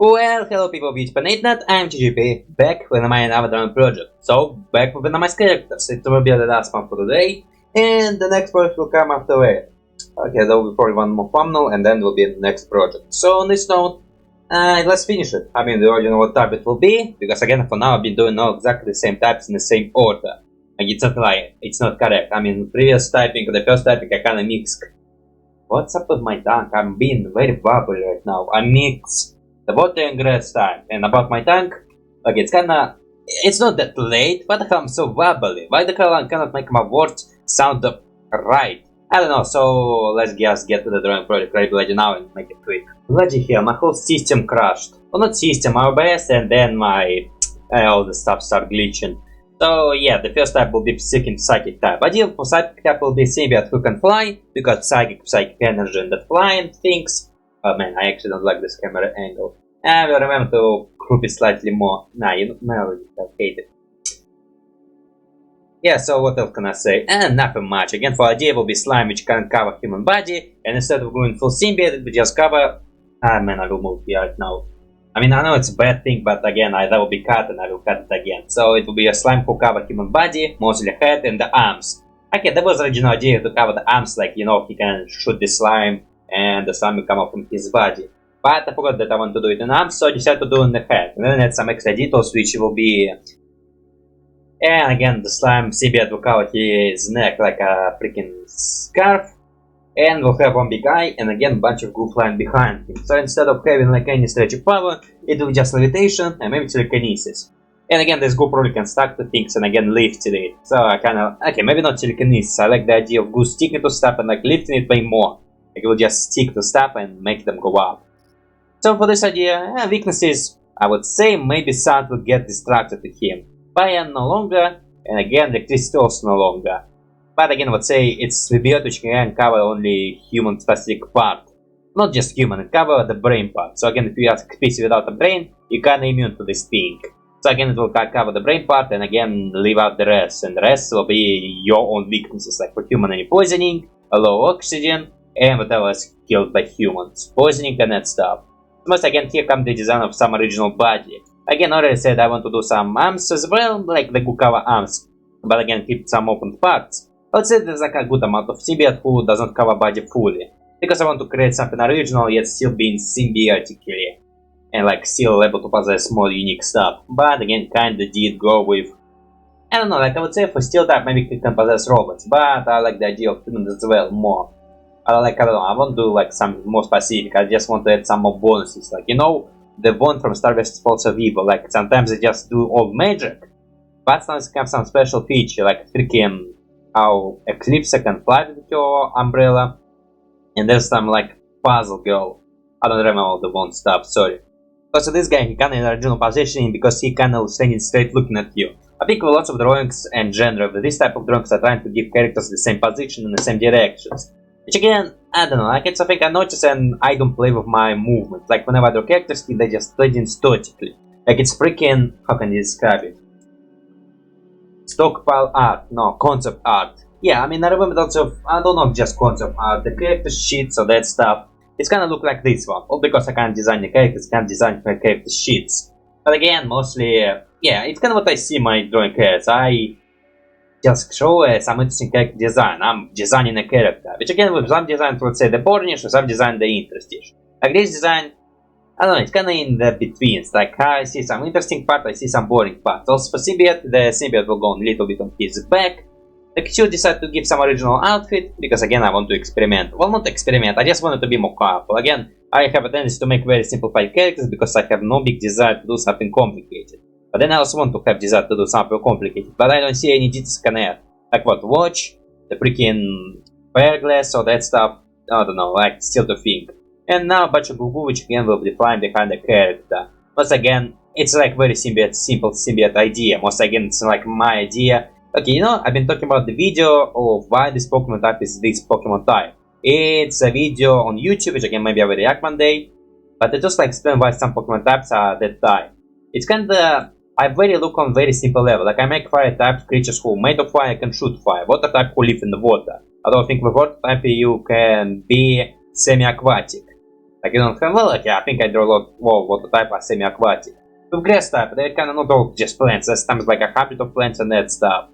Well, hello people of YouTube and Internet, I'm TGP, back with my another drawing project. So, back with my characters. It will be the last one for today, and the next project will come after it. Okay, there will be probably one more thumbnail, and then will be the next project. So, on this note, let's finish it. I mean, we already know what type it will be, because again, for now I've been doing all exactly the same types in the same order. And it's not like, it's not correct. I mean, previous typing, or the first typing, I kinda mixed. What's up with my tongue? I'm being very bubbly right now. I mix the water and grass type. And about my tongue, okay, it's not that late, but I'm so bubbly. Why the hell I cannot make my words sound right? I don't know, so let's just get to the drawing project right bloody now and make it quick. Bloody hell, my whole system crashed. Well, not system, my OBS, and then my all the stuff start glitching. So yeah, the first type will be psychic type. Ideal for psychic type will be symbiote who can fly, because psychic energy and the flying things. Oh man, I actually don't like this camera angle. I will remember to group it slightly more. Nah, you know, I hate it. Yeah, so what else can I say? Nothing much. Again, for idea will be slime which can cover human body, and instead of going full symbiote, it will just cover... Ah man, I will move here right now. I mean, I know it's a bad thing, but again, that will be cut and I will cut it again. So it will be a slime who cover human body, mostly head and the arms. Okay, that was the original idea to cover the arms, like, you know, he can shoot the slime and the slime will come out from his body. But I forgot that I want to do it in arms, so I decided to do it in the head. And then add some extra details, which will be... And again, the slime symbiote will cover his neck like a freaking scarf. And we'll have one big eye, and again, a bunch of glue flying behind him. So instead of having like any stretchy power, it will be just levitation and maybe telekinesis. And again, this glue probably can stack to things and again lift it. So I kinda... Okay, maybe not telekinesis. I like the idea of glue sticking to stuff and like lifting it way more. Like it will just stick to stuff and make them go up. So for this idea, weaknesses, I would say maybe sound would get distracted to him. Fire no longer, and again electricity also no longer. But again I would say it's symbiote which can cover only human specific part. Not just human, it covers the brain part. So again if you have a species without a brain, you can't immune to this thing. So again it will cover the brain part and again leave out the rest. And the rest will be your own weaknesses, like for human any poisoning, a low oxygen, and whatever is killed by humans. Poisoning and that stuff. Once again, here comes the design of some original body. Again, already said I want to do some arms as well, like the cover arms, but again keep some open parts. I would say there's like a good amount of symbiote who doesn't cover body fully, because I want to create something original yet still being symbiotically, and like still able to possess more unique stuff. But again, kinda did go with, I don't know, like I would say for steel type maybe he can possess robots, but I like the idea of humans as well more. I don't know, I won't do like something more specific, I just want to add some more bonuses, like, you know, the one from Star Wars Faults of Evil, like sometimes they just do all magic, but sometimes they have some special feature, like freaking how Eclipse can fly with your umbrella, and there's some like puzzle girl, I don't remember all the one stuff, sorry. Also this guy, he kinda in original positioning because he kinda standing straight looking at you. I think with lots of drawings and genre, with this type of drawings are trying to give characters the same position in the same directions. Which again, I don't know, like it's something I notice and I don't play with my movement. Like whenever I draw characters, they just trading statically. Like it's freaking, how can you describe it? Stockpile art, no, concept art. Yeah, I mean I remember lots of, I don't know, just concept art, the character sheets or that stuff. It's kinda look like this one. All because I can't design the characters, can't design my character sheets. But again, mostly, yeah, it's kinda what I see my drawing characters. I just show some interesting character design. I'm designing a character, which again with some design, let's say the boringish, with some design the interestish. Like this design, I don't know, it's kinda in the betweens. Like I see some interesting part, I see some boring parts. Also for symbiote, the symbiote will go a little bit on his back. Like he should decide to give some original outfit, because again I want to experiment. Well, not experiment, I just wanted to be more powerful. Again, I have a tendency to make very simplified characters because I have no big desire to do something complicated. But then I also want to have desire to do something complicated, but I don't see any details can add. Like what, watch, the freaking fire glass, or that stuff, I don't know, like still to think. And now a bunch of glue which again will be defined behind the character. Once again, it's like very simple symbiote idea. Once again, it's like my idea. Okay, you know, I've been talking about the video of why this Pokemon type is this Pokemon type. It's a video on YouTube, which again maybe I will react one day. But it just like explain why some Pokemon types are that type. It's kinda... I very look on very simple level, like I make fire type creatures who made of fire can shoot fire, water type who live in the water. I don't think with water type you can be semi-aquatic. Like you don't have, well, okay, I think I draw a lot, well, water type are semi-aquatic. With grass type, they're kinda not all just plants, there's sometimes like a habit of plants and that stuff.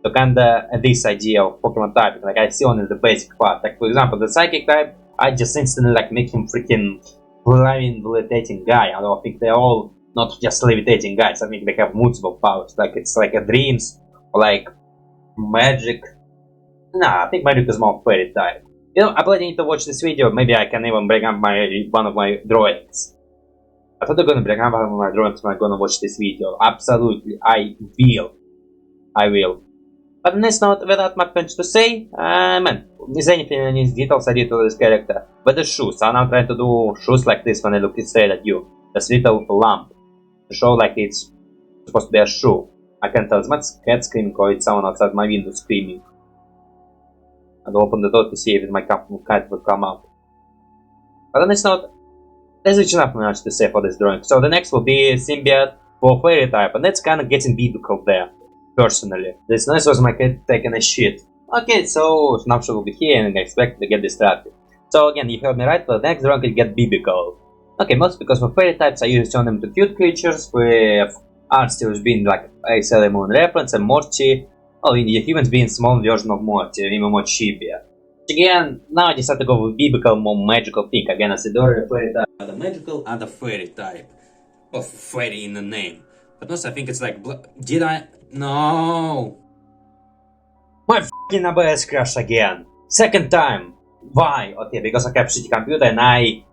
So kinda this idea of Pokemon typing, like I see only the basic part. Like for example, the psychic type, I just instantly like make him freaking flying, levitating guy. I don't think they're all not just levitating guys, I think they have multiple powers. Like it's like a dreams, or like magic. Nah, I think magic is more fairy type. You know, I probably need to watch this video, maybe I can even bring up one of my drawings. I thought I'm gonna bring up one of my drawings when I'm gonna watch this video. Absolutely, I will. I will. But on this note, without much to say, man, is anything in these details I did to this character. But the shoes, I'm now trying to do shoes like this when I look straight at you. This little lamp. To show like it's supposed to be a shoe. I can't tell, it's not cat screaming or it's someone outside my window screaming. I'll open the door to see if my cat will come out. But on this note, there's enough much to say for this drawing. So the next will be Symbiote for Fairy type, and that's kind of getting biblical there, personally. This noise was my cat taking a shit. Okay, so now she will be here and I expect to get distracted. So again, you heard me right, for the next drawing will get biblical. Okay, mostly because for Fairy types I usually turn them to cute creatures, with Arceus being like a Sailor Moon reference and Morty, well, in the humans being small version of Morty, even more cheaper. Again, now I decided to go with biblical, more magical thing. Again, as a door, fairy type. Either magical, either fairy type. Or fairy in the name. But also I think it's like, did I? No! My f***ing OBS crashed again. Second time. Why? Okay, because I kept shitty computer and I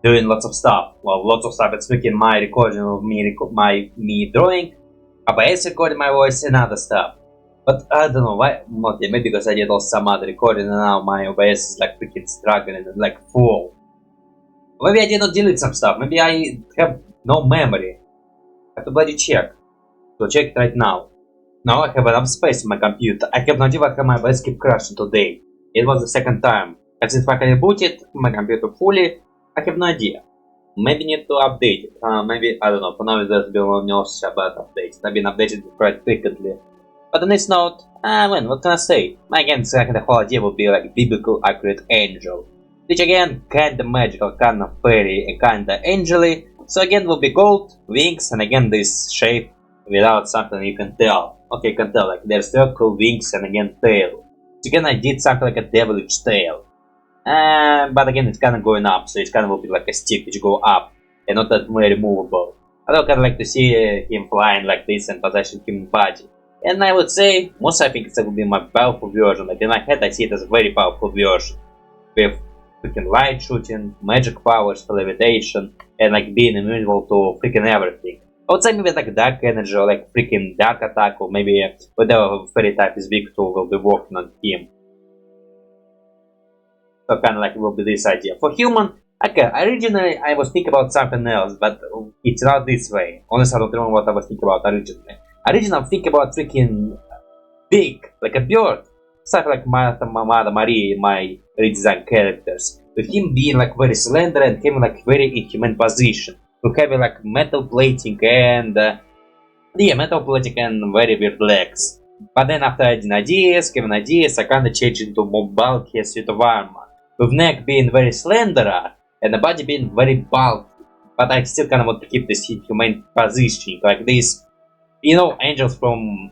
doing lots of stuff. Well, lots of stuff. It's freaking my recording of me drawing. OBS recording my voice and other stuff. But I don't know why, okay, maybe because I did also some other recording and now my OBS is like freaking struggling and like full. Maybe I did not delete some stuff, maybe I have no memory. I have to bloody check. So check it right now. Now I have enough space on my computer. I have no idea why my OBS keep crashing today. It was the second time. Because if I can reboot it, my computer fully, I have no idea. Maybe need to update it. Maybe, I don't know, for now there's no news about updates. I've been updated quite frequently. But on this note, man, what can I say? Again, it's like the whole idea will be like biblical accurate angel. Which again, kinda magical, kinda fairy, and kinda angely. So again will be gold, wings, and again this shape without something you can tell. Okay, you can tell, like there's circle, wings, and again tail. So again I did something like a devilish tail. But again it's kinda going up, so it's kinda will be like a stick which go up, and not that very movable. I would kinda like to see him flying like this and possessing him body. And I would say, most I think it will be my powerful version. Like in my head I see it as a very powerful version. With freaking light shooting, magic powers, levitation, and like being immune to freaking everything. I would say maybe like dark energy or like freaking dark attack, or maybe whatever fairy type is weak to will be working on him. So kinda like it will be this idea. For human, okay, originally I was thinking about something else, but it's not this way. Honestly I don't remember what I was thinking about originally. Originally, think about freaking big, like a bird. Stuff like Mother Maria, my redesigned characters. With him being like very slender and him like very inhuman position. To have like metal plating and metal plating and very weird legs. But then after adding ideas, giving ideas, I kinda changed into more bulky suit of armor. With neck being very slender and the body being very bulky. But I still kinda want to keep this inhuman positioning like this. You know, angels from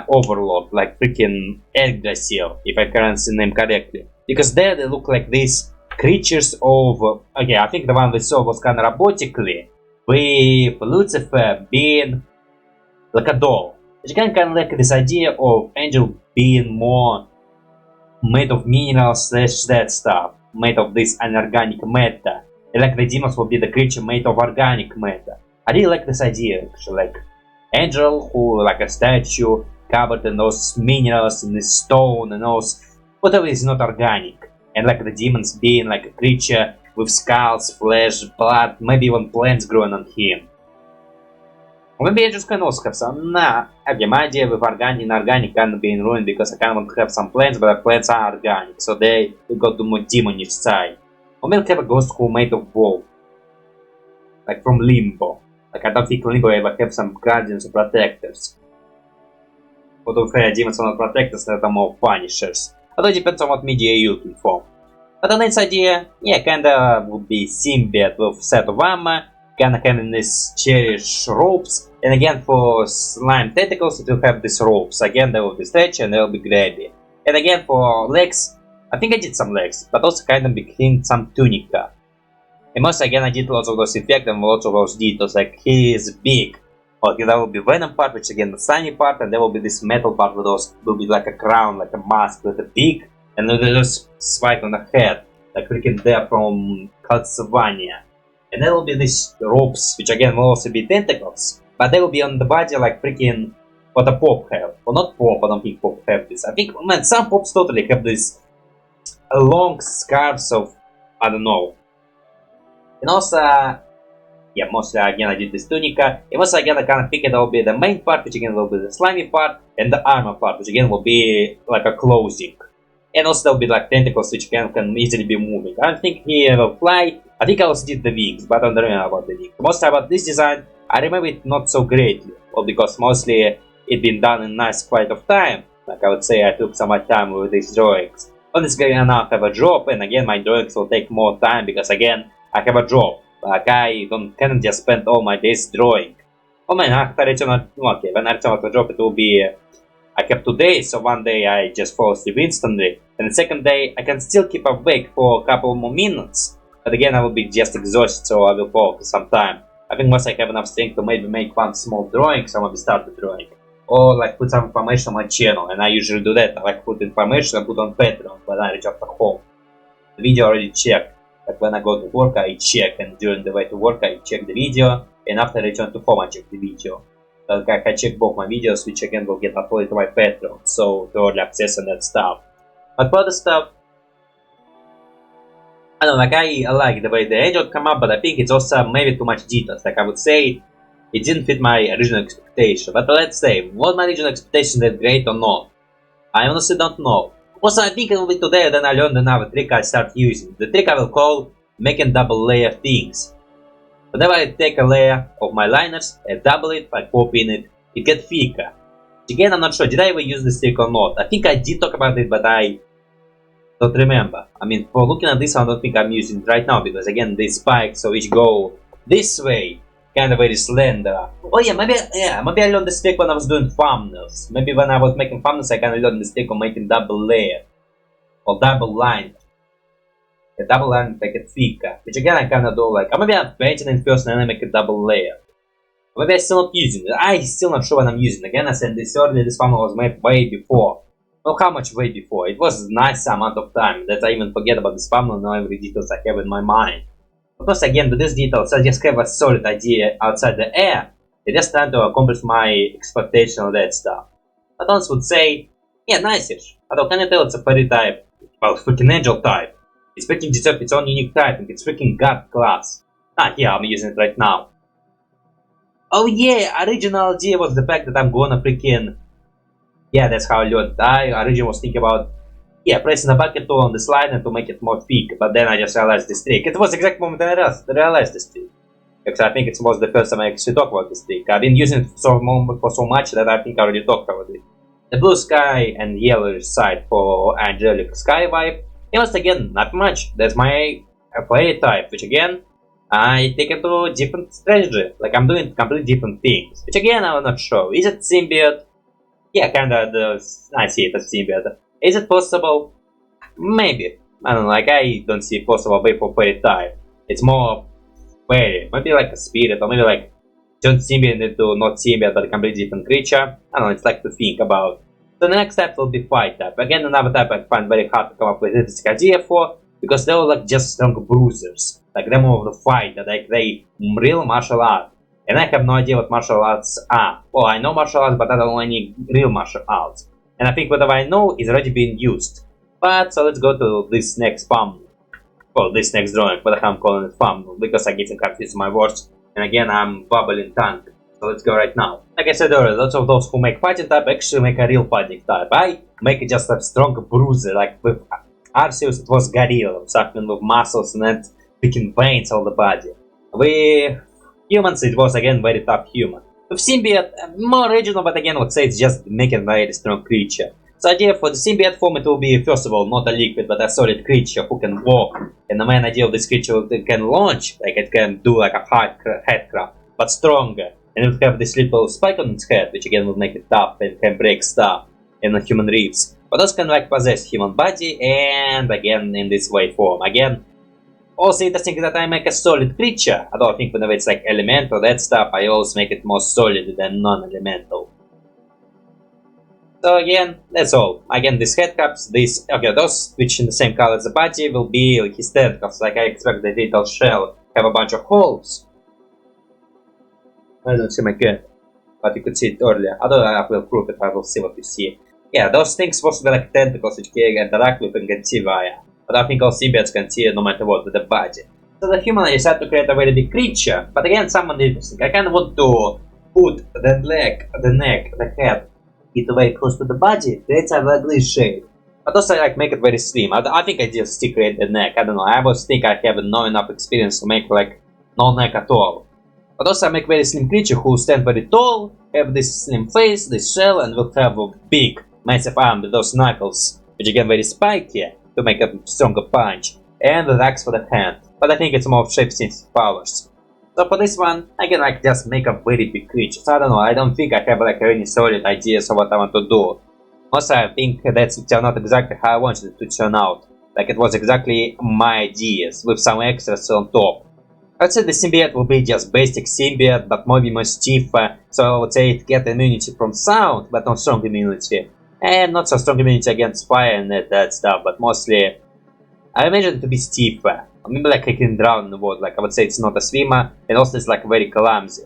Overlord, like freaking Yggdrasil, if I can say the name correctly. Because there they look like these creatures of... Okay, I think the one we saw was kind of robotically, with Lucifer being like a doll. You can kind of like this idea of angel being more made of minerals slash that stuff, made of this inorganic matter. And like the demons will be the creature made of organic matter. I really like this idea, actually, like angel who like a statue covered in those minerals and this stone and those whatever is not organic, and like the demons being like a creature with skulls, flesh, blood, maybe even plants growing on him. Or maybe angels can also have some. Okay, my idea with organic and inorganic kind of being ruined because I kind of want to have some plants, but the plants are organic, so they got the more demonish side. Or maybe have a ghost who made of wolf, like from Limbo. Like I don't think Limbo ever have some guardians or protectors. Although fair demons are not protectors, they're more punishers. Although it depends on what media you're looking for. But the next idea, yeah, kinda would be symbiote with set of armor, kinda having these cherish ropes, and again for slime tentacles it will have these ropes. Again they will be stretchy and they will be grabby. And again for legs, I think I did some legs, but also kinda became some tunica. And most again I did lots of those effects and lots of those details, like he is big. Okay, there will be venom part, which again the slimy part, and there will be this metal part with those will be like a crown, like a mask with a beak, and there's spike on the head, like freaking there from Castlevania. And there will be these ropes, which again will also be tentacles, but they will be on the body like freaking what a pop have. Well, not pop, I don't think pop have this. I think, man, some pops totally have this long scarves of, I don't know. And also, yeah, mostly again I did this tunica. And also again I kind of think it will be the main part, which again will be the slimy part, and the armor part, which again will be like a clothing. And also there will be like tentacles, which can easily be moving. I don't think he will fly. I think I also did the wings, but I don't remember about the wings. Mostly about this design, I remember it not so greatly. Well, because mostly it been done in nice quite of time. Like I would say I took so much time with these drawings. Honestly, I now have a job, and again my drawings will take more time because again I have a job. Like I cannot just spend all my days drawing. Oh man, after I return okay, when I return to the job it will be I have 2 days, so one day I just fall asleep instantly, and the second day I can still keep awake for a couple more minutes. But again I will be just exhausted, so I will focus some time. I think once I have enough strength to maybe make one small drawing, so I will start the drawing. Or like put some information on my channel, and I usually do that. I like put information and put on Patreon when I return to home. The video already checked. Like when I go to work I check, and during the way to work I check the video, and after I return to home I check the video. Like I check both my videos, which again will get uploaded to my Patreon, so to early access and that stuff. But for the stuff, I don't know, like I like the way the angel come up, but I think it's also maybe too much details. Like I would say, it didn't fit my original expectation. But let's say, was my original expectation that great or not? I honestly don't know. Also, I think it will be today then I learned another trick I start using. The trick I will call making double layer things. Whenever I take a layer of my liners, I double it, I copy in it, it gets thicker. Again, I'm not sure, did I ever use this trick or not? I think I did talk about it, but I don't remember. I mean, for looking at this, I don't think I'm using it right now, because again, these spikes, so each go this way, kind of very slender. Oh yeah, maybe I learned this trick when I was doing thumbnails. Maybe when I was making thumbnails, I kind of learned this trick of making double layer. Or double line. A double line make it thicker. Which again I kinda do like, or maybe I'm painting it first and then I make a double layer. Or maybe I'm still not using it. I'm still not sure what I'm using. Again I said this earlier, this thumbnail was made way before. Well, how much way before? It was a nice amount of time that I even forget about this thumbnail and every details I have in my mind. Of course again with these details I just have a solid idea outside the air. I just trying to accomplish my expectation of that stuff. But others would say, yeah, nice-ish. Although can you tell it's a fairy type? Well, freaking angel type. It's freaking deserves its own unique typing. It's freaking god class. Ah, yeah, I'm using it right now. Oh yeah, original idea was the fact that I'm gonna freaking... Yeah, that's how I learned. I originally was thinking about... Yeah, pressing the bucket tool on the slide and to make it more thick. But then I just realized this trick. It was the exact moment I realized this trick. Because I think it was the first time I actually talked about this trick. I've been using it for so much that I think I already talked about it. The blue sky and yellowish side for angelic sky vibe. It was again not much. That's my play type, which again I take it to different strategy. Like I'm doing completely different things. Which again I'm not sure. Is it symbiote? Yeah, kinda I see it as symbiote. Is it possible? Maybe. I don't know, like I don't see possible way for fairy type. It's more fairy. Maybe like a spirit, or maybe like turn symbiote into not symbiote but a completely different creature. I don't know, it's like to think about. So the next step will be fight type. Again, another type I find very hard to come up with this idea for, because they were like just strong bruisers. Like them of the fight, that like they real martial art. And I have no idea what martial arts are. Well, I know martial arts, but I don't know any real martial arts. And I think whatever I know is already being used. But so let's go to this next thumbnail. Well, this next drawing, but I'm calling it thumbnail because I get confused with my words. And again, I'm bubbling tongue. So let's go right now. Like I said earlier, lots of those who make fighting type actually make a real fighting type. I make it just a strong bruiser, like with Arceus it was gorilla, something with muscles and that freaking veins all the body. With humans it was again very tough human. With symbiote, more original, but again I would say it's just making a very strong creature. So the idea for the symbiote form, it will be, first of all, not a liquid, but a solid creature who can walk. And the main idea of this creature, it can launch, like it can do like a head crab, but stronger. And it will have this little spike on its head, which again will make it tough and can break stuff in the human ribs. But also can like possess human body, and again in this way form. Again, also interesting that I make a solid creature. I don't think whenever it's like elemental, that stuff, I always make it more solid than non-elemental. So again, that's all. Again, these head caps, those which in the same color as the body will be like his tentacles. Like I expect the little shell have a bunch of holes. I don't see my cat, but you could see it earlier. Although I will prove it, I will see what you see. Yeah, those things supposed to be like tentacles which can interact with and can see via. But I think all symbiotes can see no matter what with the body. So the human decided to create a very big creature. But again, something interesting. I kind of want to put the leg, the neck, the head, it very close to the body, creates a ugly shape. But also like make it very slim. I think I just still create the neck. I don't know. I always think I have not enough experience to make like no neck at all. But also I make very slim creature who stand very tall, have this slim face, this shell, and will have a big, massive arm with those knuckles, which again very spiky to make a stronger punch, and the axe for the hand. But I think it's more shape-sensitive powers. So for this one, I can like just make a very big creature. So I don't know, I don't think I have like any solid ideas of what I want to do. Also, I think that's turned out exactly how I wanted it to turn out. Like it was exactly my ideas, with some extras on top. I'd say the symbiote will be just basic symbiote, but maybe more stiffer, so I would say it gets immunity from sound, but not strong immunity. And not so strong immunity against fire and that stuff, but mostly I imagine it to be stiffer. Maybe like I can drown in the water, like I would say it's not a swimmer, and also it's like very clumsy.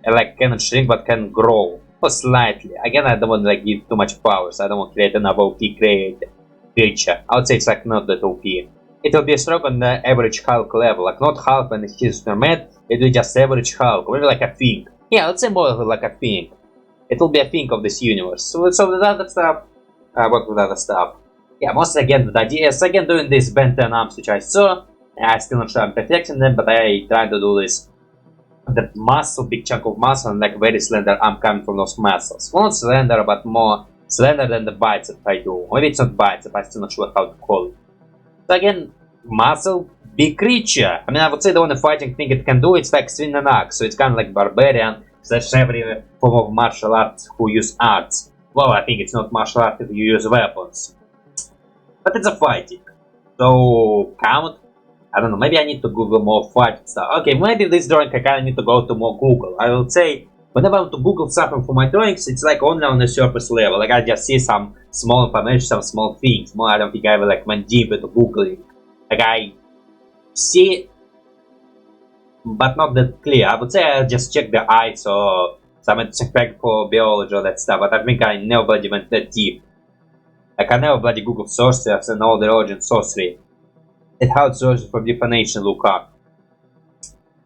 And like cannot shrink but can grow. Or slightly. Again, I don't want to like give too much powers, I don't want to create another OP creature. I would say it's like not that OP. It will be strong on the average Hulk level, like not Hulk when he's superman, it will be just average Hulk, maybe like a thing. Yeah, let's say more like a thing. It will be a thing of this universe. So with other stuff, what with other stuff? Yeah, mostly again with ideas, again doing these Ben 10 arms which I saw. I'm still not sure I'm perfecting them, but I try to do this. The muscle, big chunk of muscle, and like very slender arm coming from those muscles. Well, not slender, but more slender than the bicep I do. Maybe it's not bicep, I'm still not sure how to call it. So again, muscle, big creature. I mean, I would say the only fighting thing it can do, it's like swing an axe, so it's kind of like barbarian / every form of martial arts who use arts. Well, I think it's not martial art if you use weapons. But it's a fighting. So, count? I don't know, maybe I need to Google more fighting stuff. Okay, maybe this drawing I kinda need to go to more Google. I would say, whenever I want to Google something for my drawings, it's like only on the surface level. Like I just see some small information, some small things. More, I don't think I will like went deep into Googling. Like I see, but not that clear. I would say I just check the eyes or some effect for biology or that stuff. But I think I never bloody went that deep. Like I never bloody Google sorcerers and all the origin sorcery. And how sorcerers from different nations look up.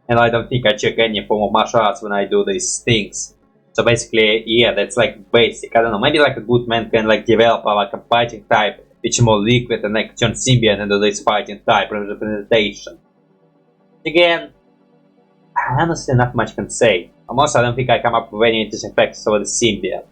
And I don't think I check any form of martial arts when I do these things. So basically, yeah, that's like basic. I don't know, maybe like a good man can like develop like a fighting type which is more liquid and like turn symbiote into this fighting type representation. Again, honestly not much can say. Also, I don't think I come up with any interesting facts over the symbiote.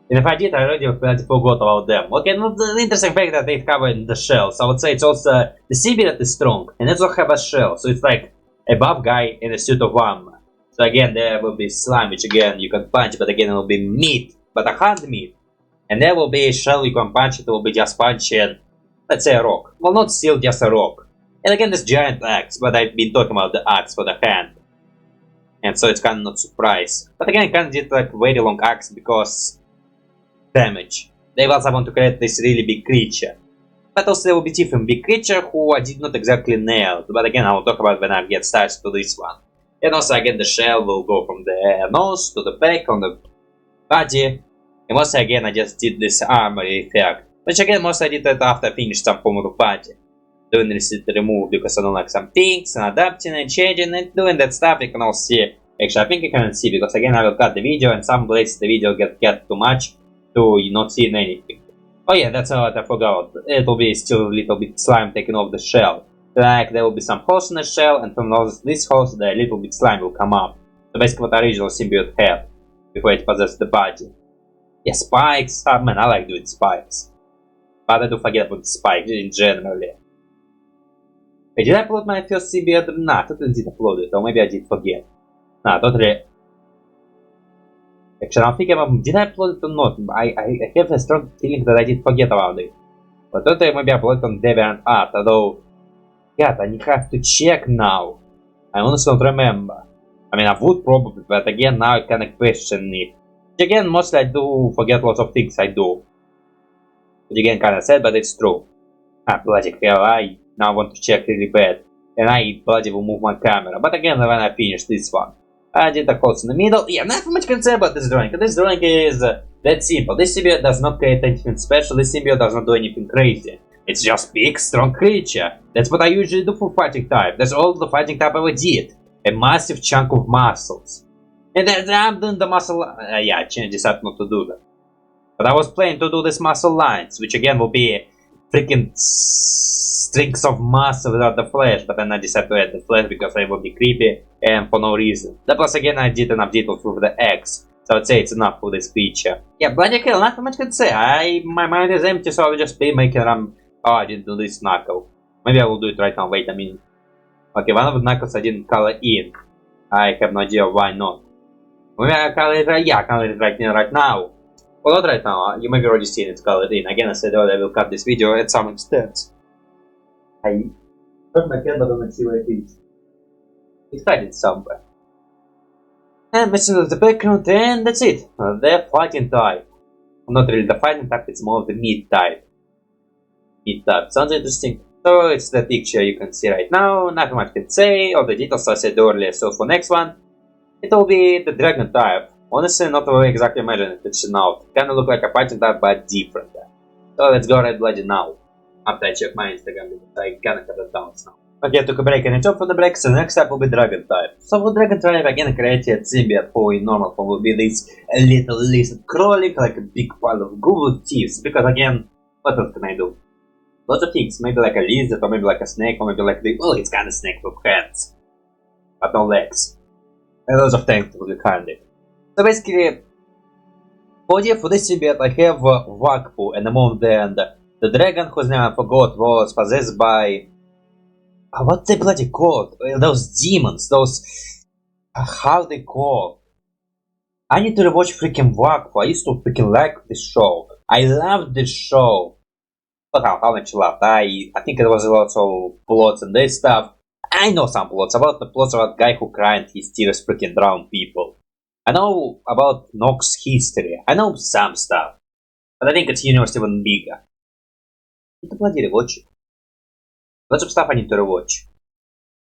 And if I did, I already forgot about them. Okay, no, the interesting fact that they cover in the shell. So I would say it's also the symbiote is strong and it also have a shell. So it's like a buff guy in a suit of armor. So again, there will be slime, which again you can punch, but again it will be meat, but a hard meat. And there will be a shell you can punch, it will be just punching, let's say a rock. Well, not steel, just a rock. And again, this giant axe, but I've been talking about the axe for the hand. And so it's kind of not surprise. But again, I kind of did like very long axe because damage. They also want to create this really big creature. But also there will be different big creature who I did not exactly nail. But again, I will talk about when I get started to this one. And also again, the shell will go from the nose to the back on the body. And also again, I just did this armor effect. Which again, most I did that after I finished some form of the body. Doing this remove because I don't like some things, and adapting and changing and doing that stuff. You can all see. Actually, I think you can see because again, I will cut the video and some places the video get too much to not see anything. Oh yeah, that's what I forgot. It will be still a little bit slime taking off the shell. Like there will be some holes in the shell, and from these holes, the little bit slime will come up. So basically, what the original symbiote had before it possessed the body. Yeah, spikes. Oh man, I like doing spikes. But I do forget about Spike in generally. Wait, did I upload my first symbiote? Nah, I totally did upload it, or maybe I did forget. Nah, totally. Actually, I'm thinking about, did I upload it or not? I have a strong feeling that I did forget about it. But totally maybe I uploaded on DeviantArt, although... God, I have to check now. I honestly don't remember. I mean, I would probably, but again, now I kinda question it. Which again, mostly I do forget lots of things I do. Which again, kinda sad, but it's true. Ah, bloody hell, I now want to check really bad. And I bloody will move my camera. But again, when I finish this one. I did a close in the middle. Yeah, not much can say about this drawing. This drawing is that simple. This symbiote does not create anything special. This symbiote does not do anything crazy. It's just big, strong creature. That's what I usually do for fighting type. That's all the fighting type ever did. A massive chunk of muscles. And then I'm doing the muscle... yeah, I decided not to do that. But I was planning to do this muscle lines, which again will be freaking strings of muscle without the flesh. But then I decided to add the flesh because it would be creepy and for no reason. That plus again I did an update with the X. So I'd say it's enough for this creature. Yeah, bloody hell, not much can say. My mind is empty, so I'll just be making oh, I didn't do this knuckle. Maybe I will do it right now. Wait a minute. Okay, one of the knuckles I didn't color in. I have no idea why not. Maybe I color it right. Yeah, I color it right now. Well, not right now. You may be already seen it colored in. Again, I said earlier, I will cut this video at some extent. I hurt my head, but I don't see where it is. It's hiding somewhere. And messing with the background, and that's it. The fighting type. Not really the fighting type, it's more of the meat type. Meat type. Sounds interesting. So it's the picture you can see right now. Nothing much can say. All the details I said earlier. So for next one, it will be the dragon type. Honestly, not exactly imagine it. It's now. Kinda look like a fighting type, but different. So let's go right bloody now. After I check my Instagram, because I kinda have the downs now. Okay, I took a break and I jumped from the break, so the next type will be dragon type. So for dragon type, again, created symbiote for in normal form will be this little lizard crawling like a big pile of Google teeth. Because again, what else can I do? Lots of things, maybe like a lizard, or maybe like a snake, or maybe like the... Well, it's kinda snake with hands. But no legs. And lots of tentacles behind it. So basically, for this symbiote I have Wakfu and among them the dragon whose name I forgot was possessed by... what they bloody called? Those demons, those... how they called? I need to rewatch freaking Wakfu. I used to freaking like this show. I loved this show. But how much loved? I think it was a lot of plots and this stuff. I know some plots about the plots about guy who cried his tears freaking drowned people. I know about Nox's history. I know some stuff. But I think its universe even bigger. I need to bloody rewatch it. Lots of stuff I need to rewatch.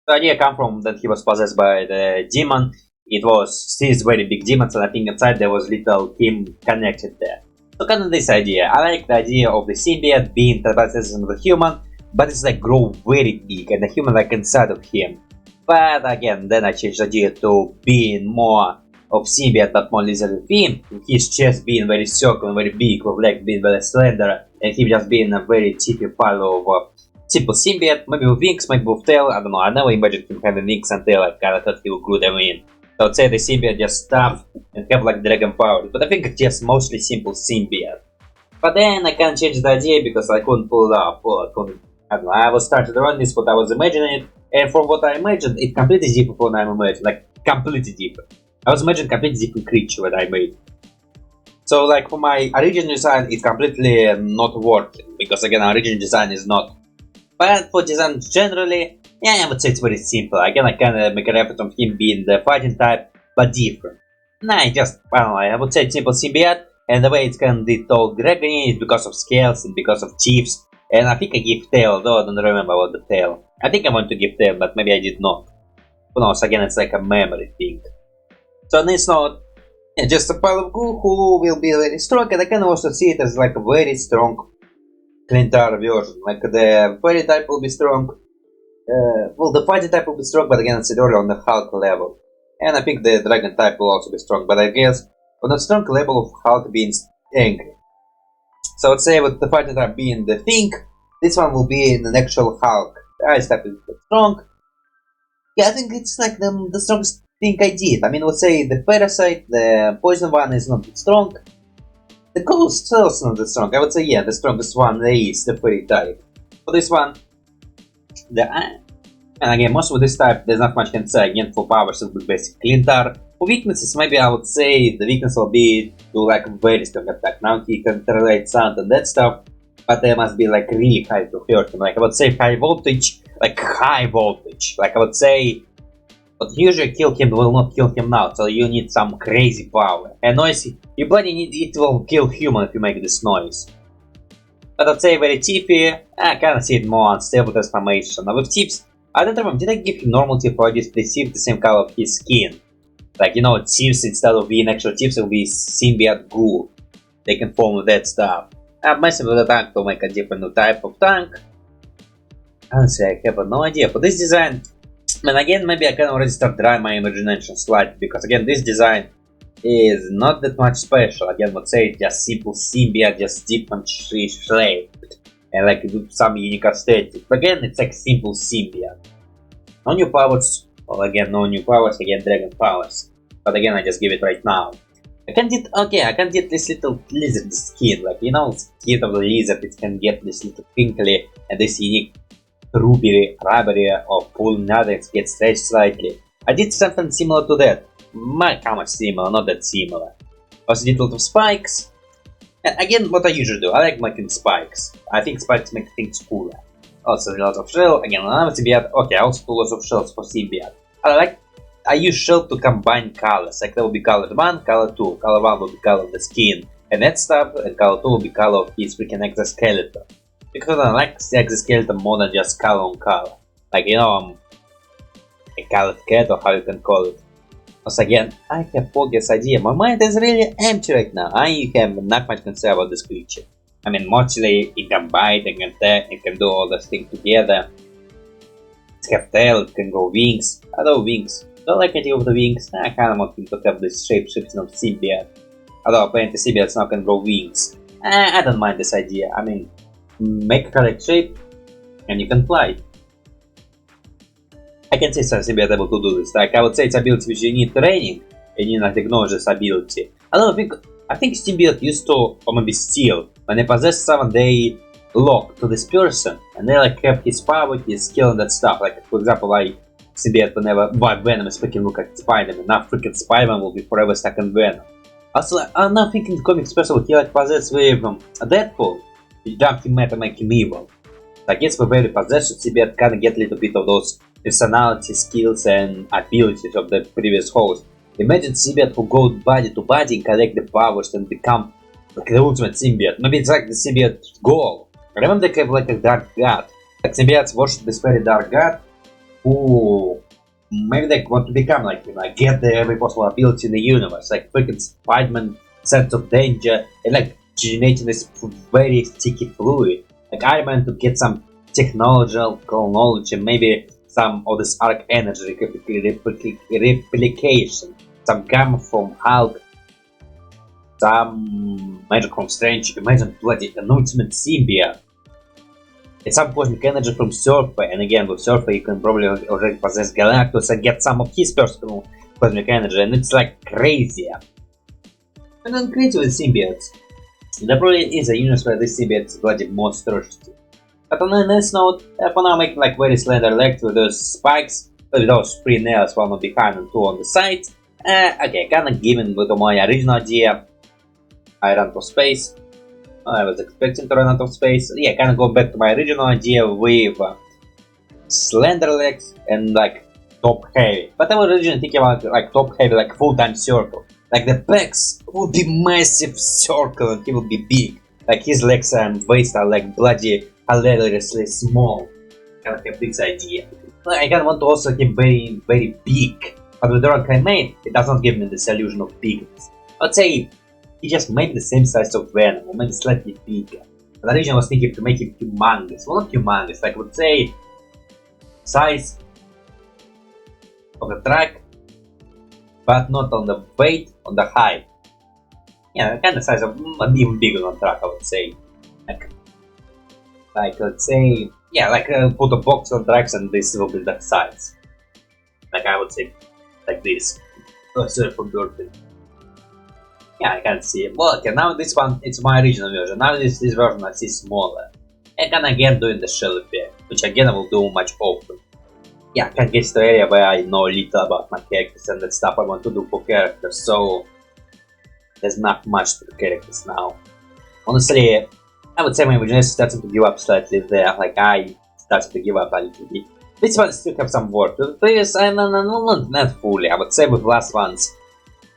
The idea come from that he was possessed by the demon. It was these very big demons, and I think inside there was little him connected there. So kind of this idea. I like the idea of the symbiote being possessed with a human, but it's like grow very big and the human like inside of him. But again, then I changed the idea to being more of symbiote but more lizard theme. His chest being very circular, very big, with legs being very slender, and him just being a very cheapy pile of simple symbiote, maybe with wings, maybe with tail, I don't know, I never imagined him having wings and tail, I kinda thought he would glue them in. So I'd say the symbiote just stuff and have like dragon powers, but I think it's just mostly simple symbiote. But then I can't change the idea because I couldn't pull it up, or I don't know, I was starting to run this what I was imagining, and from what I imagined, it's completely different from what I imagined, like completely different. I was imagining completely different creature that I made. So like for my original design, it's completely not working, because again, original design is not. But for design generally, yeah, I would say it's very simple. Again, I kinda make a reference on him being the fighting type, but different. Nah, I don't know, I would say it's simple symbiote, and the way it's kinda the tall dragon is because of scales and because of teeth. And I think I give tail, though I don't remember about the tail. I think I want to give tail, but maybe I did not. Who knows, again, it's like a memory thing. So on this note, yeah, just a pile of goo who will be very strong, and I can also see it as like a very strong Klyntar version. Like the fairy type will be strong. Well, the fighting type will be strong, but again, I said earlier on the Hulk level. And I think the dragon type will also be strong, but I guess on a strong level of Hulk being angry. So I would say with the fighting type being the thing, this one will be an actual Hulk. The ice type is strong. Yeah, I think it's like the strongest thing I did. I mean, let's say the parasite, the poison one is not strong. The goal is still not that strong. I would say, yeah, the strongest one there is the fairy type. For this one, and again, most of this type, there's not much can say. Again, for powers, it would be basic Klyntar. For weaknesses, maybe I would say the weakness will be to like very strong attack. Now he can tolerate sound and that stuff, but they must be like really high to hurt him. Like I would say high voltage, like high voltage. Like I would say, what usually kill him will not kill him now, so you need some crazy power. And noise, you bloody need it will kill human if you make this noise. But I'd say very tippy, I kinda see it more unstable transformation. Now with tips, I don't remember, did I give him normal tip or just the tip the same color of his skin? Like, you know, tips instead of being actual tips, it will be symbiote goo. They can form with that stuff. I'm messing with the tank to make a different type of tank. Honestly, I have no idea. For this design, and again, maybe I can already start drawing my imagination slightly, because again, this design is not that much special. Again, let's say just simple symbiote, just different shape, and like some unique aesthetic. But again, it's like simple symbiote. No new powers, well again, no new powers, again, dragon powers. But again, I just give it right now. I can get this little lizard skin, like, you know, skin of the lizard, it can get this little crinkly and this unique rubbery or pull nuggets get stretched slightly. I did something similar to that. How much similar, not that similar. Also did a lot of spikes. And again, what I usually do, I like making spikes. I think spikes make things cooler. Also a lot of shell, again another symbiote. Okay, I also do lots of shells for symbiote. I use shell to combine colors. Like there will be color 1, color 2. Color 1 will be color of the skin and that stuff, and color 2 will be color of his freaking exoskeleton. Because I like the exoskeleton more than just color on color. Like, you know, a colored cat or how you can call it. Once again, I have focus idea. My mind is really empty right now. I have not much concern about this creature. I mean, mostly it can bite, it can attack, it can do all those things together. It have tail, it can grow wings. I love wings. Don't like the idea of the wings. I kinda want him to have this shape-shifting of symbiote. Although apparently symbiotes now can grow wings. I don't mind this idea. I mean, make a correct shape and you can fly. I can say some symbiote able to do this. Like I would say it's ability which you need training and you not acknowledge this ability. I think symbiote used to, or maybe steal, when they possess someone they lock to this person and they like have his power, his skill and that stuff. Like for example, like symbiote whenever Venom is freaking look at Spider-Man, now freaking Spider-Man will be forever stuck in Venom. Also, I'm not thinking comic special he like possessed with Deadpool. You jump him to make him evil. I guess for very possession, symbiote kinda get a little bit of those personality, skills and abilities of the previous host. Imagine symbiote who goes body to body and collect the powers and become like the ultimate symbiote. Maybe it's like the symbiote's goal. Remember they have like a dark god. Like symbiotes worship this very dark god who maybe they want to become like him, like get the every possible ability in the universe, like freaking Spider-Man sense of danger and like generating this very sticky fluid. Like Iron Man to get some technological knowledge and maybe some of this arc energy replication, some gamma from Hulk, some magic from Strange. Imagine bloody an ultimate symbiote. And some cosmic energy from Surfer, and again with Surfer you can probably already possess Galactus and get some of his personal cosmic energy, and it's like crazy. And then crazy with symbiotes. There probably is a universe where this symbiote is bloody most thirsty. But on this note, for now making like very slender legs with those spikes, with those 3 nails, 1 on behind and 2 on the sides. Okay, kinda given with my original idea, I ran out of space. I was expecting to run out of space. Yeah, kinda go back to my original idea with slender legs and like top heavy. But I was originally thinking about like top heavy, like full-time circle. Like the pecs would be massive circle and he would be big. Like his legs and waist are like bloody hilariously small. Kind of have this idea. I kind of want to also have very, very big. But with the rock I made, it does not give me this illusion of bigness. I'd say he just made the same size of Venom, or maybe slightly bigger. But originally I was thinking to make him humongous. Well, not humongous, like I would say size of the track, but not on the weight, on the height. Yeah, kind of size of even bigger on track, I would say. Like let's say, yeah, like put a box on tracks and this will be that size. Like I would say, like this. Oh, sorry for burping. Yeah, I can see. Well, okay, now this one, it's my original version. Now this version I see smaller. I can again doing the shell effect, which again I will do much often. Yeah, I can get to the area where I know little about my characters and that stuff I want to do for characters, so there's not much to the characters now. Honestly, I would say my imagination starting to give up slightly there, like I started to give up a little bit. This one still have some work. The previous, not fully, I would say with last ones.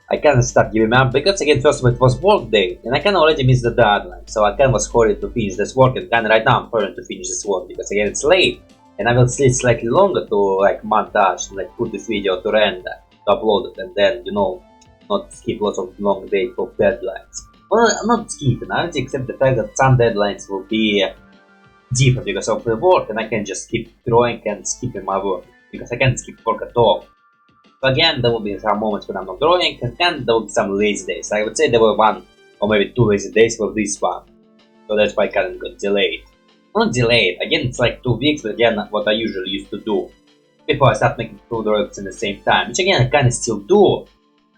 I kind of start giving up because again, first of all, it was work day and I kind of already missed the deadline, so I kind of was hurried to finish this work and kind of right now I'm hurrying to finish this work because again it's late and I will sleep slightly longer to like montage and like put this video to render, to upload it and then not skip lots of long days for deadlines. Well, I'm not skipping, I only accept the fact that some deadlines will be different because of the work and I can just keep drawing and skipping my work because I can't skip work at all. So again, there will be some moments when I'm not drawing, and then there will be some lazy days. I would say there were 1 or maybe 2 lazy days for this one. So that's why I kind of got delayed. Not delayed, again it's like 2 weeks, but again what I usually used to do. Before I start making 2 drawings in the same time, which again I kind of still do.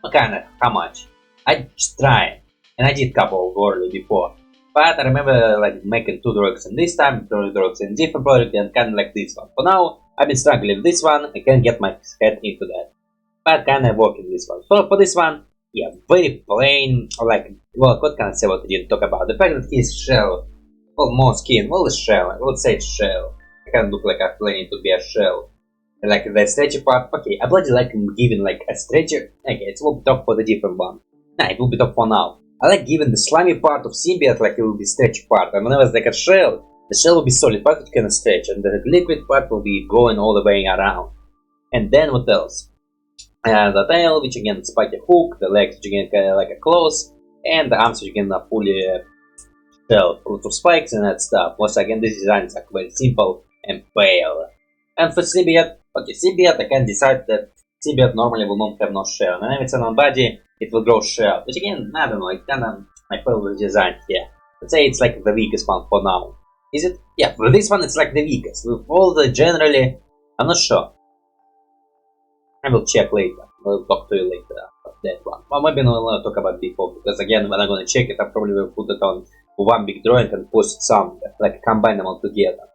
But kind of, how much? I just try, and I did a couple of early before. But I remember like making 2 drawings in this time, 2 drawings in different project, and kind of like this one. For now, I've been struggling with this one, I can't get my head into that. But kind of working this one. So for this one, yeah, very plain, like, well, what can I say what I didn't talk about? The fact that he's shell, well, more skin, well, it's shell, I would say it's shell. I kind of look like I'm planning to be a shell. And like the stretchy part, okay, I bloody like giving like a stretcher, okay, it will be top for the different one. Nah, it will be top for now. I like giving the slimy part of symbiote like it will be stretchy part, and whenever it's like a shell, the shell will be solid part that you can stretch, and the liquid part will be going all the way around. And then what else? The tail, which again is like a hook, the legs, which again kind of like a claws, and the arms, which again are fully shell, full of spikes and that stuff. Once again, this design is like very simple and pale. And for symbiote, okay, symbiote, I can decide that symbiote normally will not have no shell, and if it's on body, it will grow shell. Which again, I don't know, it kind of my favorite design here. Let's say it's like the weakest one for now. Is it? Yeah, for this one it's like the weakest. With all the generally, I'm not sure. I will check later. We'll talk to you later about that one. Well, maybe not will talk about before, because again, when I'm gonna check it, I probably will put it on one big drawing and post it somewhere, like combine them all together.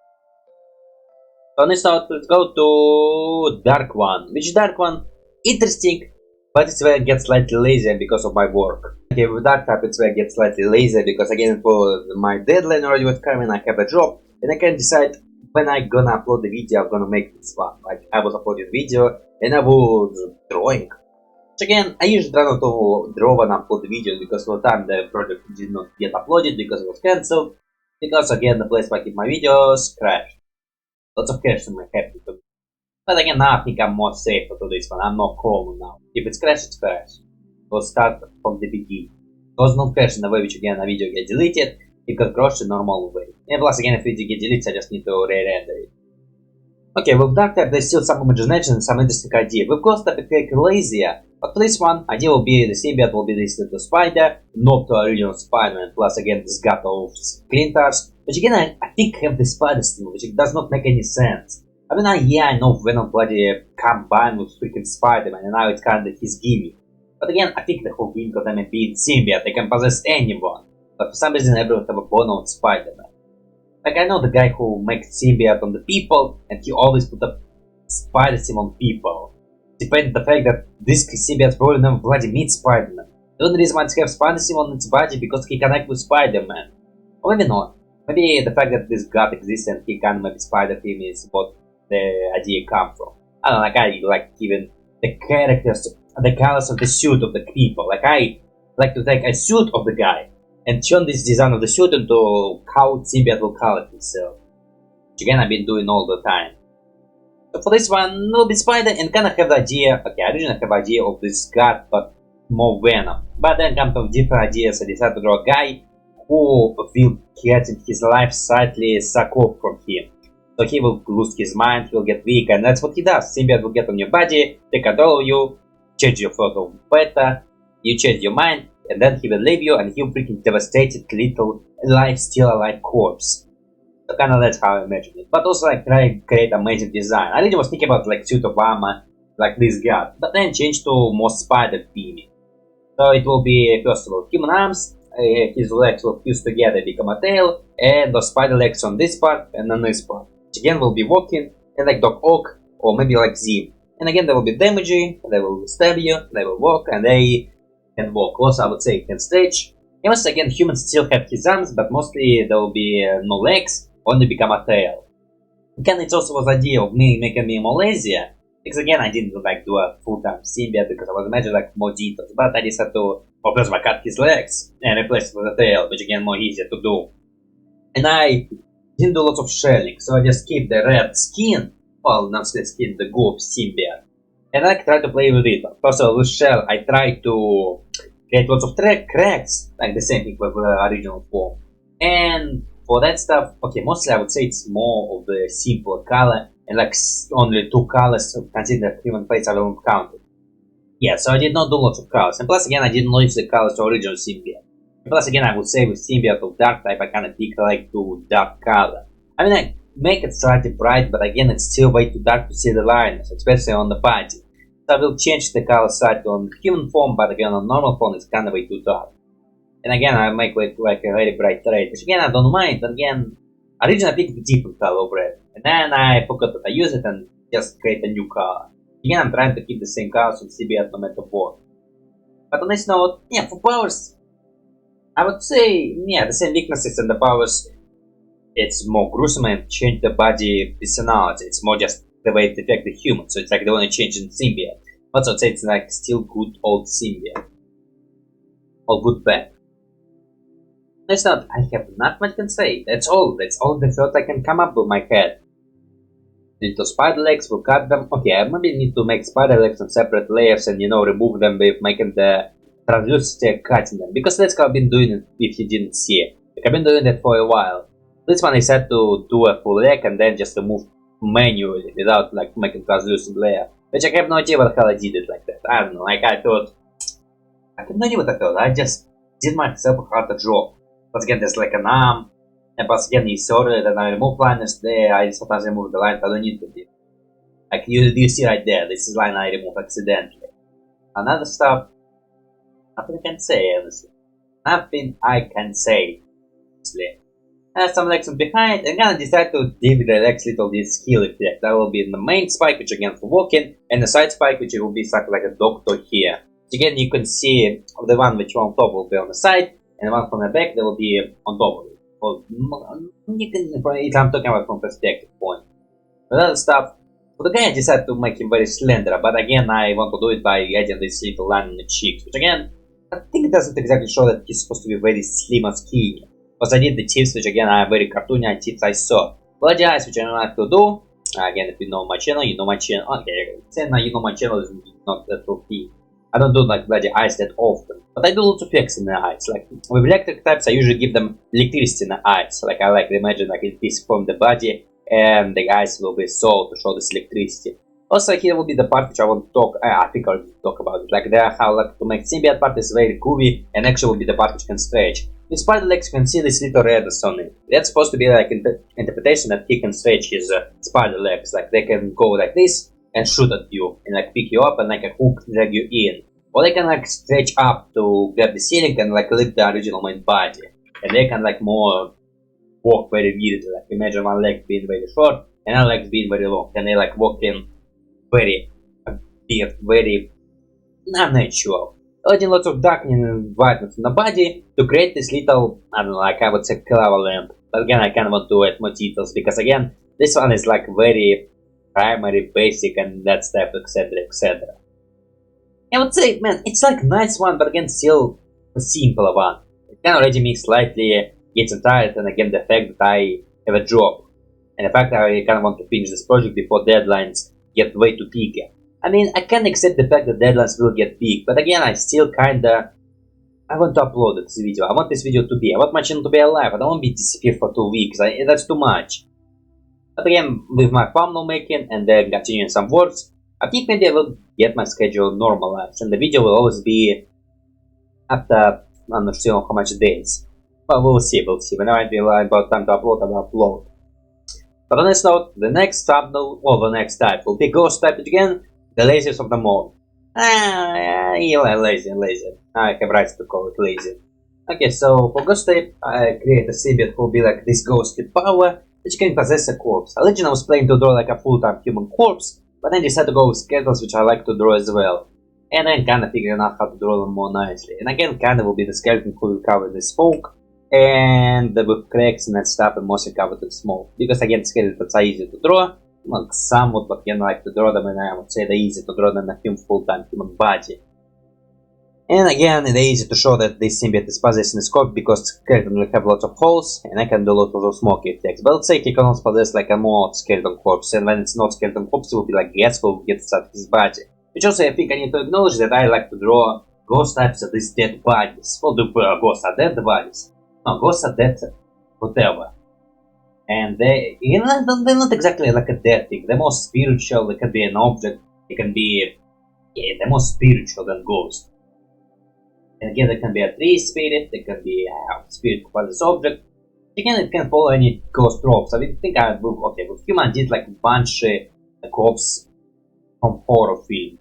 So let's go to dark one. Which dark one? Interesting, but it's where I get slightly lazy because of my work. Okay, with dark type, it's where I get slightly lazy because again, for my deadline already was coming, I have a job, and I can decide when I'm gonna upload the video, I'm gonna make this one. Like, I was uploading video, and I was drawing. Which again, I usually try not to draw when I upload the video, because for the time the project did not get uploaded, because it was cancelled. Because again, the place where I keep my videos crashed. Lots of crashes in my head. But again, now I think I'm more safe to this one. I'm not calm now. If it's crashed, it's crashed. We'll start from the beginning. It was not crashed in the way which again a video get deleted. It got crashed in normal way. And plus again, if video get deleted, I just need to re-render it. Okay, with Dark Type there's still some imagination and some interesting idea. With Ghost Type it's lazier, but for this one, idea will be the symbiote will be this little spider, not to original Spider-Man, plus again this gut of Klintars. Which again, I think have the spider still, which does not make any sense. I mean, I know Venom bloody combined with freaking Spider-Man, and now it's kind of his gimmick. But again, I think the whole gimmick of them being symbiote, they can possess anyone. But for some reason, everyone have a bone on Spider-Man. Like, I know the guy who makes symbiote on the people, and he always put a spider sim on people. Despite the fact that this symbiote probably never bloody meets Spider-Man. The only reason why it has spider sim on its body because he connects with Spider-Man. Or maybe not. Maybe the fact that this god exists and he can maybe Spider-Him is what the idea comes from. I don't know, like I like even the characters, the colors of the suit of the people. Like I like to take a suit of the guy and turn this design of the suit into how symbiote will color himself. Which again I've been doing all the time. So for this one, will be Spider and kind of have the idea, okay, I originally have the idea of this god but more Venom. But then come to different ideas, I decided to draw a guy who will get his life slightly suck off from him. So he will lose his mind, he will get weak, and that's what he does. Symbiote will get on your body, take control of you, change your photo better, you change your mind, and then he will leave you and he'll freaking devastated little alive, still alive corpse. So kinda that's how I imagine it. But also like try to create amazing design. I really was thinking about like suit of armor, like this god, but then change to more spider theme. So it will be, first of all, human arms, his legs will fuse together, become a tail, and the spider legs on this part and on this part. Which again will be walking, and like Dog Oak, or maybe like Zim. And again, they will be damaging, they will stab you, they will walk, and they can walk. Also, I would say can stretch. And once again, humans still have his arms, but mostly there will be no legs, only become a tail. Again, it also was the idea of me making me more lazier, because again, I didn't like do a full-time symbiote because I was imagining like more details, but I decided to first cut his legs and replace it with a tail, which again more easier to do. And I didn't do lots of shelling, so I just keep the red skin, well, not the skin, the goop symbiote, and I try to play with it. First of all, with shell, I try to create lots of cracks, like the same thing with the original form. And for that stuff, okay, mostly I would say it's more of the simple color, and like only 2 colors, so consider human face I don't count it. Yeah, so I did not do lots of colors, and plus again I didn't notice the colors of original symbiote. And plus again I would say with symbiote of dark type I kinda pick like to dark color. I mean I make it slightly bright, but again it's still way too dark to see the lines, especially on the body. So I will change the color slightly on human form, but again on normal form it's kinda way too dark. And again I make it like a very bright red, which again I don't mind, but again originally I picked a different color of red. And then I forgot that I use it and just create a new color. Again, I'm trying to keep the same colors on symbiote no matter what. But on this note, yeah, for powers, I would say, yeah, the same weaknesses and the powers, it's more gruesome and change the body personality. It's more just the way it affects the human, so it's like the only change in symbiote. But I would say it's like still good old symbiote. Or good bad. That's not, I have not much can say. That's all the thought I can come up with my head. Little spider legs, will cut them. Okay, I maybe need to make spider legs on separate layers and remove them with making the translucity cutting them. Because that's how I've been doing it if you didn't see it. Like, I've been doing that for a while. This one I said to do a full leg and then just remove manually without like making translucent layer. Which I have no idea what the hell I did it like that. I don't know, like I thought, I have no idea what I thought, I just did myself a harder job. But again, there's like an arm, and plus again, you saw that I remove liners there, I sometimes remove the lines I don't need to do. Like you see right there, this is line I remove accidentally. Another stuff, nothing I can say honestly. Nothing I can say honestly. I have some legs on behind, and gonna decide to give the legs little this heal effect. That will be in the main spike, which again for walking, and the side spike, which will be something like a doctor here. So again, you can see the one which on top will be on the side, and the one from the back that will be on top of it. Well, you can, if I'm talking about from perspective point. But other stuff, for the guy I decided to make him very slender, but again I want to do it by adding this little line in the cheeks, which again, I think it doesn't exactly show that he's supposed to be very slim and skinny. Because I did the tips, which again are very cartoony tips I saw. But the eyes, which I don't like to do, again if you know my channel, you know my channel, okay, saying now you know my channel is not that routine. I don't do like bloody eyes that often, but I do lots of effects in the eyes. Like with electric types, I usually give them electricity in the eyes. Like I like to imagine like it is from the body, and the eyes will be so to show this electricity. Also, here will be the part which I want to talk. I think I'll talk about it. Like there, how like to make symbiote part is very groovy, and actually will be the part which can stretch. With spider legs, you can see this little redness on it. That's supposed to be like interpretation that he can stretch his spider legs. Like they can go like this and shoot at you and like pick you up and like a hook drag you in. Or they can like stretch up to grab the ceiling and like lift the original main body. And they can like more walk very weirdly. Like imagine one leg being very short and another leg being very long. And they like walk in very weird, very unnatural. Adding lots of darkening and whiteness in the body to create this little, I don't know, like I would say clover lamp. But again, I kind of want to add more details because again, this one is like very primary, basic, and that stuff, etc., etc. I would say, man, it's like a nice one, but again, still a simpler one. It can already me slightly getting tired, and again, the fact that I have a job, and the fact that I kind of want to finish this project before deadlines get way too big. I mean, I can accept the fact that deadlines will get big, but again, I still kinda, I want to upload this video. I want this video to be, I want my channel to be alive. I don't want to be disappeared for 2 weeks. That's too much. But again, with my thumbnail making and then continuing some works, I think maybe I will get my schedule normalized, and the video will always be after, I'm not sure how much days. But we'll see. Whenever I feel about time to upload, I will upload. But on this note, the next thumbnail, or the next type will be ghost type again, the laziest of them all. Yeah, lazy. I have rights to call it lazy. Okay, so for ghost type, I create a symbiote who will be like this ghostly power, which can possess a corpse. Originally I was planning to draw like a full-time human corpse, but then decided to go with skeletons, which I like to draw as well. And then kinda figuring out how to draw them more nicely. And again, kinda will be the skeleton who will cover the smoke, and with cracks and that stuff, and mostly covered with smoke. Because again, skeletons are easy to draw, well, somewhat, but again, I like to draw them, and I would say they're easy to draw than a full-time human body. And again, it's easy to show that this symbiote is possessing a scope because skeleton will have lots of holes, and I can do lots of those smoky effects. But let's say he can also possess like a more skeleton corpse, and when it's not skeleton corpse, it will be like gas who gets out his body. Which also I think I need to acknowledge that I like to draw ghost types of these dead bodies. What do ghosts are dead bodies? No, ghosts are dead whatever. And they're not exactly like a dead thing. They're more spiritual. They can be an object. They can be, yeah, they're more spiritual than ghosts. And again, there can be a tree spirit. There can be a spirit of this object. Again, it can follow any ghost tropes. I think with human I did like banshee corpse from horror film.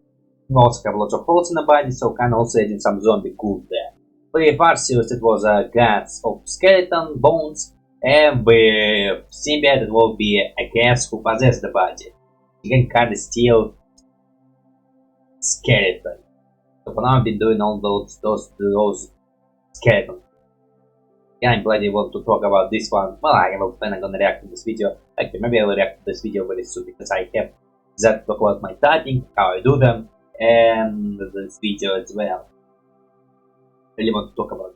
We also have lots of holes in the body, so kind of also adding some zombie good there. But if Arceus, it was gods of skeleton, bones, and with symbiote, it will be a gas who possess the body. Again, kind of still skeleton. So for now, I've been doing all those skeletons. Yeah, I'm bloody want to talk about this one. Well, I have a plan. I'm gonna react to this video. Actually, maybe I will react to this video very soon because I have that talk about my typing, how I do them, and this video as well. Really want to talk about it.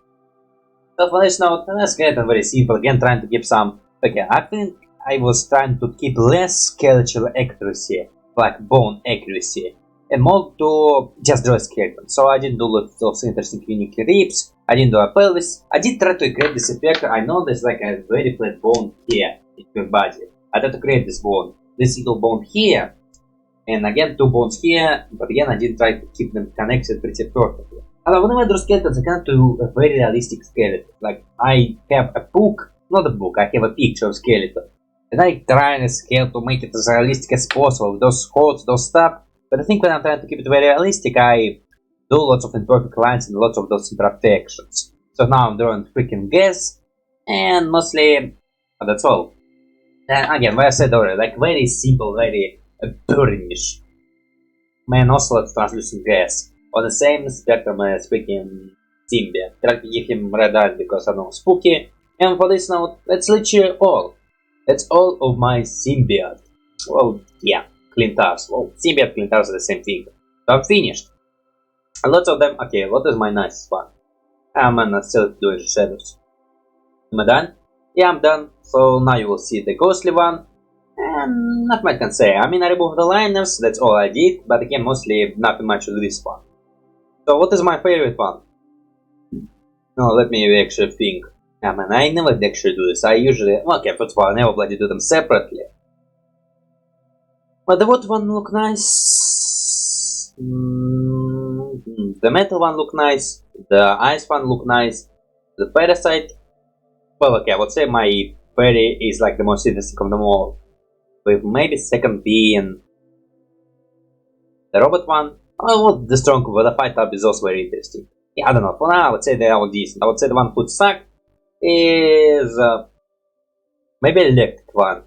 So for this note, let's get it very simple. Again, trying to keep some. Okay, I think I was trying to keep less skeletal accuracy, like bone accuracy, and more to just draw a skeleton. So I didn't do those interesting unique ribs. I didn't do a pelvis. I did try to create this effect. I know there's like a very flat bone here in your body. I tried to create this bone, this little bone here, and again 2 bones here. But again, I did try to keep them connected pretty perfectly. And whenever I draw skeletons, I can do a very realistic skeleton. Like I have a book, not a book. I have a picture of skeleton, and I try to scale to make it as realistic as possible with those holes, those stuff. But I think when I'm trying to keep it very realistic, I do lots of imperfect lines and lots of those imperfections. So now I'm drawing freaking gas, and mostly that's all. And again, what I said already, like very simple, very burnish. Man, also let's translucent gas. On the same spectrum as freaking symbiote. Try to give him red eyes because I know spooky. And for this note, that's literally all. That's all of my symbiote. Well, yeah, Klyntars. Well, symbiote Klyntars are the same thing. So I'm finished. A lot of them. Okay, what is my nicest one? I'm still doing shadows. Am I done? Yeah, I'm done. So now you will see the ghostly one. And not much I can say. I mean, I removed the liners. That's all I did. But again, mostly nothing much with this one. So what is my favorite one? No, let me actually think. I mean, I never actually do this. I usually... Okay, first of all, I never bloody do them separately. But the wood one look nice. The metal one look nice. The ice one look nice. The parasite... Well, okay, I would say my fairy is like the most interesting of them all. With maybe second being... the robot one. Oh, well, the strong with the fight up is also very interesting. Yeah, I don't know. For now, I would say they are all decent. I would say the one who suck is maybe electric one.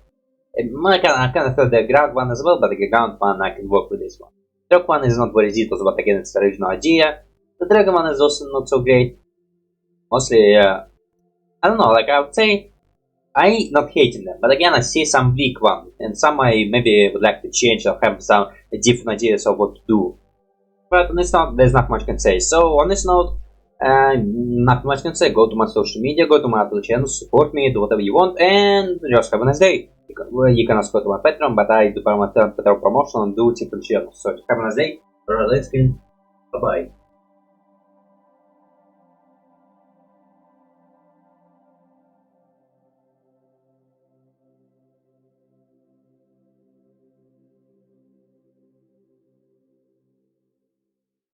I kind of feel the ground one as well, but the ground one I can work with this one. The rock one is not very detailed, but again, it's the original idea. The dragon one is also not so great. Mostly, I don't know. Like I would say, I not hating them, but again, I see some weak ones, and some I maybe would like to change or have some different ideas of what to do. But on this note, there's not much I can say. So on this note, not much I can say. Go to my social media, go to my other channels, support me, do whatever you want, and just have a nice day. You can also go to my Patreon, but I do my Patreon promotion and do different channels. So have a nice day. Let's go. Bye bye.